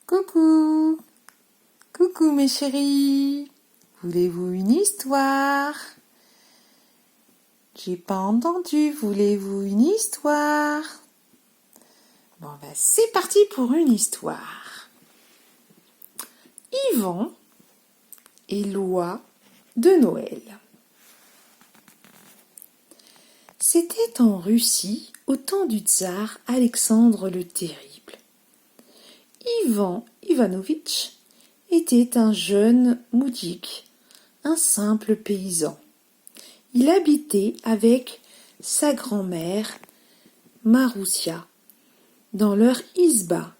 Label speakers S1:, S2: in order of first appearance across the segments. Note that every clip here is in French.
S1: Coucou, coucou mes chéris, voulez-vous une histoire? J'ai pas entendu, voulez-vous une histoire? Bon ben c'est parti pour une histoire. Yvan et l'oie de Noël. C'était en Russie au temps du tsar Alexandre le Terrible. Ivan Ivanovitch était un jeune moudjik, un simple paysan. Il habitait avec sa grand-mère Maroussia dans leur isba,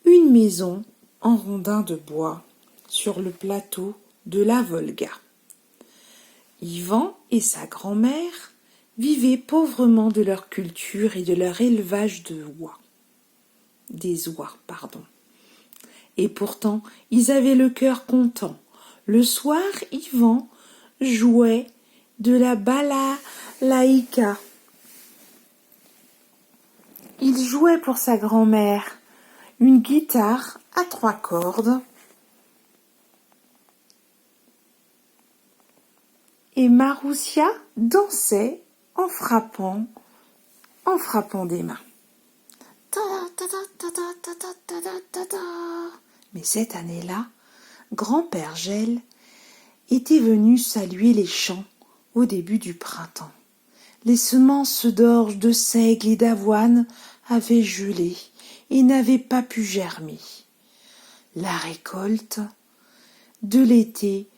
S1: une maison en rondin de bois sur le plateau de la Volga. Ivan et sa grand-mère vivaient pauvrement de leur culture et de leur élevage des oies. Et pourtant, ils avaient le cœur content. Le soir, Ivan jouait de la balalaïka. Il jouait pour sa grand-mère une guitare à 3 cordes et Maroussia dansait en frappant des mains. Mais cette année-là, grand-père Gel était venu saluer les champs au début du printemps. Les semences d'orge, de seigle et d'avoine avaient gelé et n'avaient pas pu germer. La récolte de l'été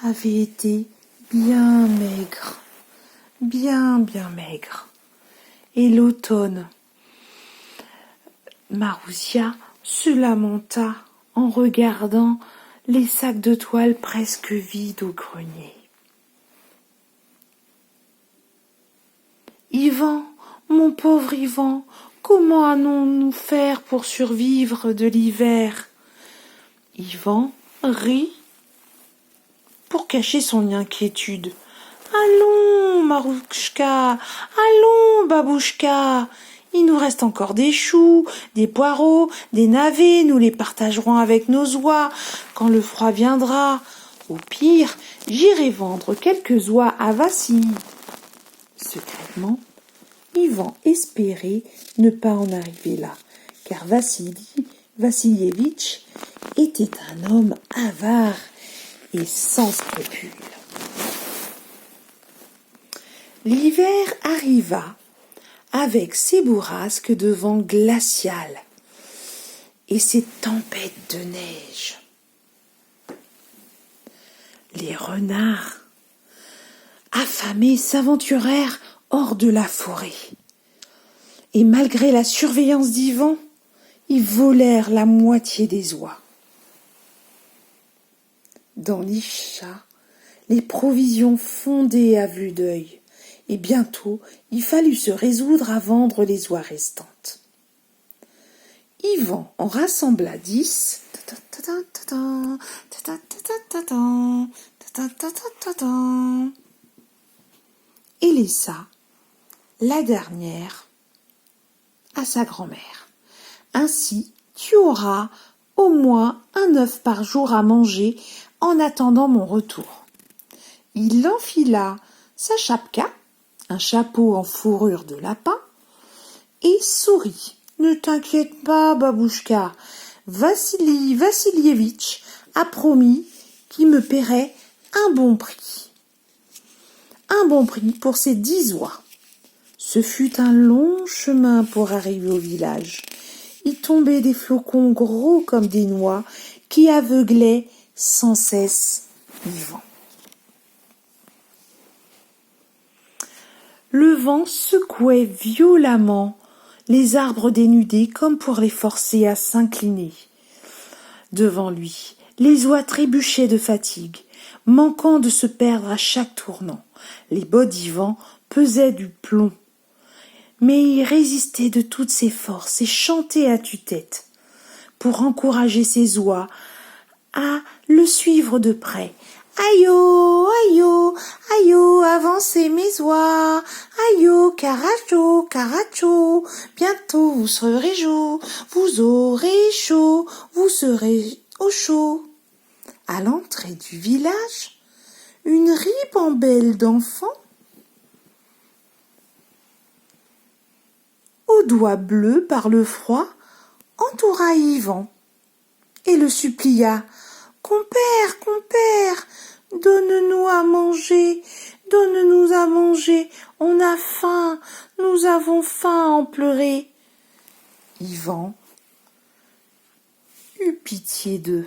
S1: avait été bien maigre, bien maigre. Et l'automne, Maroussia se lamenta en regardant les sacs de toile presque vides au grenier. Ivan, mon pauvre Ivan, comment allons-nous faire pour survivre de l'hiver? Ivan rit pour cacher son inquiétude. Allons, Marouchka, allons, Babouchka. Il nous reste encore des choux, des poireaux, des navets, nous les partagerons avec nos oies quand le froid viendra. Au pire, j'irai vendre quelques oies à Vassili. Secrètement, Ivan espérait ne pas en arriver là, car Vassilievitch était un homme avare et sans scrupules. L'hiver arriva avec ses bourrasques de vent glacial et ses tempêtes de neige. Les renards, affamés, s'aventurèrent hors de la forêt. Et malgré la surveillance d'Ivan, ils volèrent la moitié des oies. Dans l'Isha, les provisions fondaient à vue d'œil. Et bientôt, il fallut se résoudre à vendre les oies restantes. Ivan en rassembla 10 et laissa la dernière à sa grand-mère. Ainsi, tu auras au moins un œuf par jour à manger en attendant mon retour. Il enfila sa chapka, un chapeau en fourrure de lapin, et sourit. Ne t'inquiète pas, Babouchka, Vassili Vassilievitch a promis qu'il me paierait un bon prix. Un bon prix pour ses 10 oies. Ce fut un long chemin pour arriver au village. Il tombait des flocons gros comme des noix qui aveuglaient sans cesse Ivan. Le vent secouait violemment les arbres dénudés comme pour les forcer à s'incliner. Devant lui, les oies trébuchaient de fatigue, manquant de se perdre à chaque tournant. Les bottes d'Ivan pesaient du plomb, mais il résistait de toutes ses forces et chantait à tue-tête pour encourager ses oies à le suivre de près, Aïe oh, aïe oh, aïe oh, avancez mes oies. Aïe oh, caracho, caracho, bientôt vous serez chaud, vous aurez chaud, vous serez au chaud. À l'entrée du village, une ribambelle d'enfants aux doigts bleus par le froid entoura Yvan et le supplia. Compère, compère, donne-nous à manger, donne-nous à manger, on a faim, nous avons faim à en pleurer. Yvan eut pitié de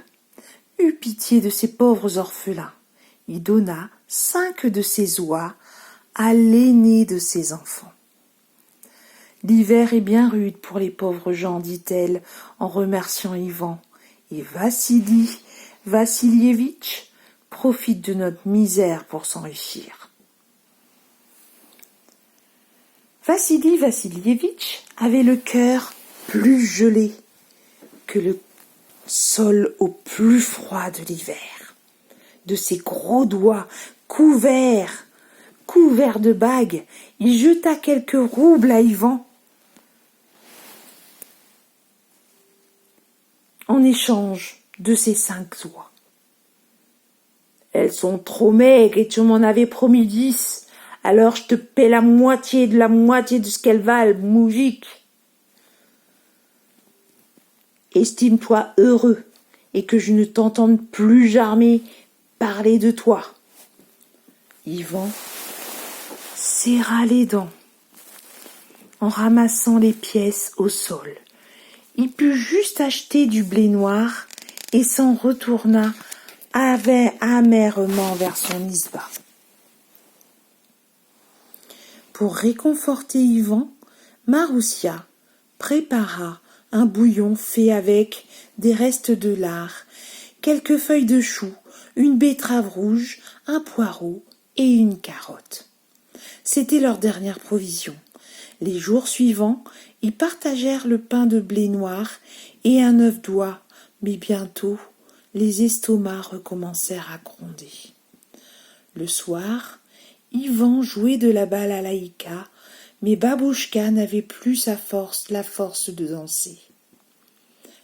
S1: ces pauvres orphelins. Il donna 5 de ses oies à l'aîné de ses enfants. L'hiver est bien rude pour les pauvres gens, dit-elle en remerciant Yvan, et Vassilievitch profite de notre misère pour s'enrichir. Vassili Vassilievitch avait le cœur plus gelé que le sol au plus froid de l'hiver. De ses gros doigts couverts de bagues, il jeta quelques roubles à Yvan en échange de ses 5 oies. Elles sont trop maigres et tu m'en avais promis 10. Alors je te paie la moitié de ce qu'elles valent, moujik. Estime-toi heureux et que je ne t'entende plus jamais parler de toi. Yvan serra les dents en ramassant les pièces au sol. Il put juste acheter du blé noir et s'en retourna amèrement vers son isba. Pour réconforter Yvan, Maroussia prépara un bouillon fait avec des restes de lard, quelques feuilles de chou, une betterave rouge, un poireau et une carotte. C'était leur dernière provision. Les jours suivants, ils partagèrent le pain de blé noir et un œuf d'oie, mais bientôt, les estomacs recommencèrent à gronder. Le soir, Yvan jouait de la balalaïka, mais Babouchka n'avait plus la force de danser.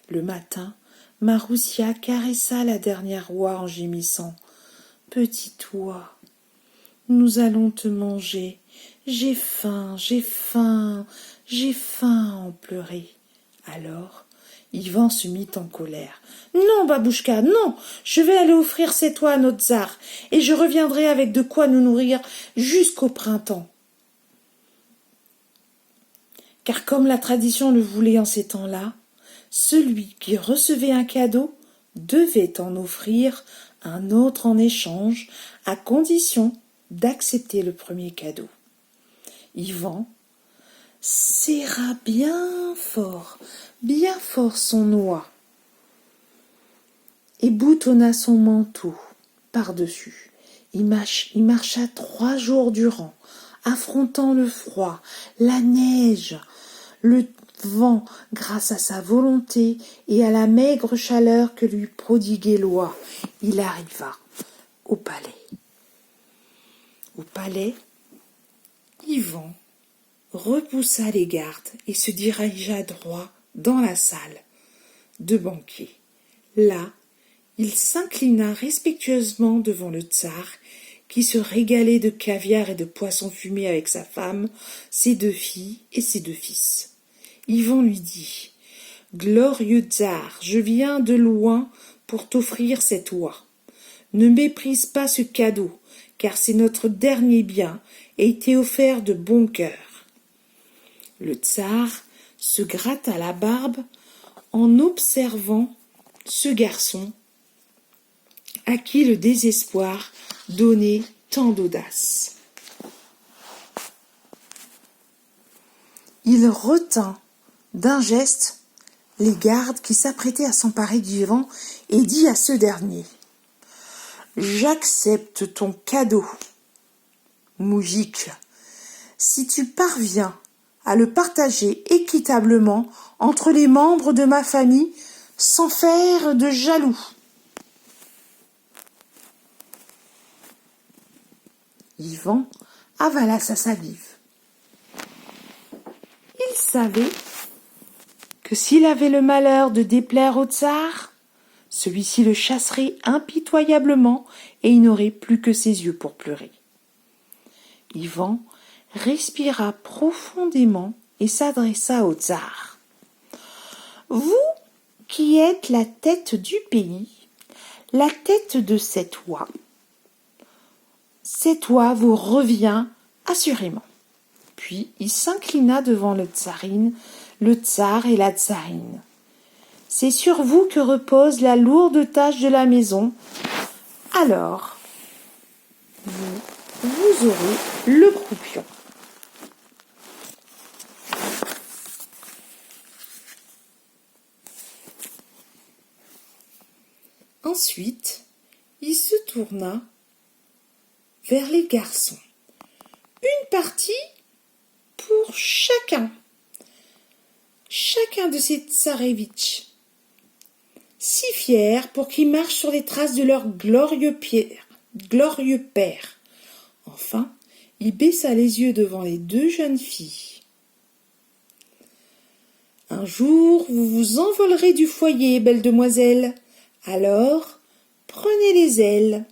S1: Le matin, Maroussia caressa la dernière oie en gémissant. « Petite oie, nous allons te manger. J'ai faim, j'ai faim, j'ai faim » en pleurer. Alors, Yvan se mit en colère. « Non, Babouchka, non, je vais aller offrir cette oie à notre tsar, et je reviendrai avec de quoi nous nourrir jusqu'au printemps. » Car comme la tradition le voulait en ces temps-là, celui qui recevait un cadeau devait en offrir un autre en échange, à condition d'accepter le premier cadeau. Yvan serra bien fort son oie et boutonna son manteau par-dessus. Il marcha 3 jours durant, affrontant le froid, la neige, le vent, grâce à sa volonté et à la maigre chaleur que lui prodiguait l'oie. Il arriva au palais. Au palais, Yvan repoussa les gardes et se dirigea droit dans la salle de banquet. Là, il s'inclina respectueusement devant le tsar, qui se régalait de caviar et de poisson fumé avec sa femme, ses 2 filles et ses 2 fils. Yvan lui dit : « Glorieux tsar, je viens de loin pour t'offrir cette oie. Ne méprise pas ce cadeau, car c'est notre dernier bien et il t'est offert de bon cœur. » Le tsar se gratta la barbe en observant ce garçon à qui le désespoir donnait tant d'audace. Il retint d'un geste les gardes qui s'apprêtaient à s'emparer d'Yvan et dit à ce dernier : « J'accepte ton cadeau, moujik, si tu parviens à le partager équitablement entre les membres de ma famille sans faire de jaloux. » Ivan avala sa salive. Il savait que s'il avait le malheur de déplaire au tsar, celui-ci le chasserait impitoyablement et il n'aurait plus que ses yeux pour pleurer. Ivan respira profondément et s'adressa au tsar. « Vous qui êtes la tête du pays, la tête de cette oie vous revient assurément. » Puis il s'inclina devant le tsar et la tsarine. « C'est sur vous que repose la lourde tâche de la maison. Alors, vous aurez le croupion. » Ensuite, il se tourna vers les garçons. Une partie pour chacun de ces tsarévitchs, si fiers pour qu'ils marchent sur les traces de leur glorieux père. Enfin, il baissa les yeux devant les deux jeunes filles. Un jour, vous vous envolerez du foyer, belle demoiselle. Alors, prenez les ailes.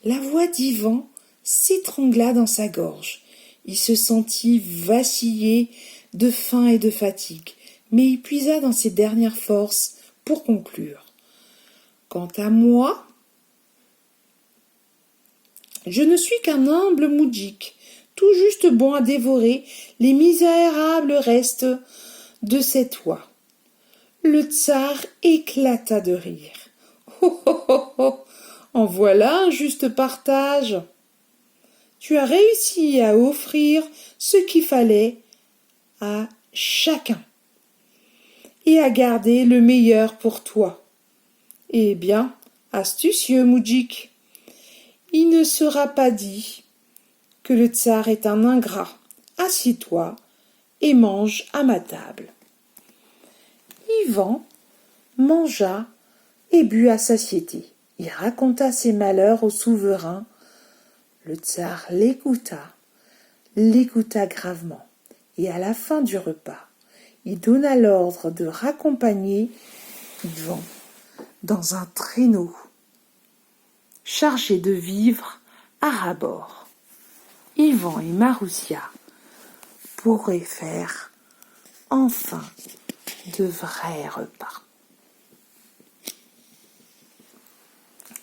S1: La voix d'Ivan s'étrangla dans sa gorge. Il se sentit vaciller de faim et de fatigue, mais il puisa dans ses dernières forces pour conclure. Quant à moi, je ne suis qu'un humble moudjik, tout juste bon à dévorer les misérables restes de cette oie. Le tsar éclata de rire. « Oh, oh, oh, oh, en voilà un juste partage. Tu as réussi à offrir ce qu'il fallait à chacun et à garder le meilleur pour toi. Eh bien, astucieux moudjik, il ne sera pas dit que le tsar est un ingrat. Assieds-toi et mange à ma table. » Ivan mangea et but à satiété. Il raconta ses malheurs au souverain. Le tsar l'écouta gravement, et à la fin du repas, il donna l'ordre de raccompagner Ivan dans un traîneau chargé de vivres à ras-bord. Ivan et Maroussia pourraient faire enfin de vrais repas.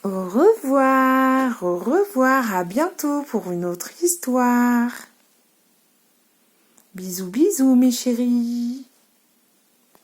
S1: Au revoir, à bientôt pour une autre histoire. Bisous, bisous mes chéris.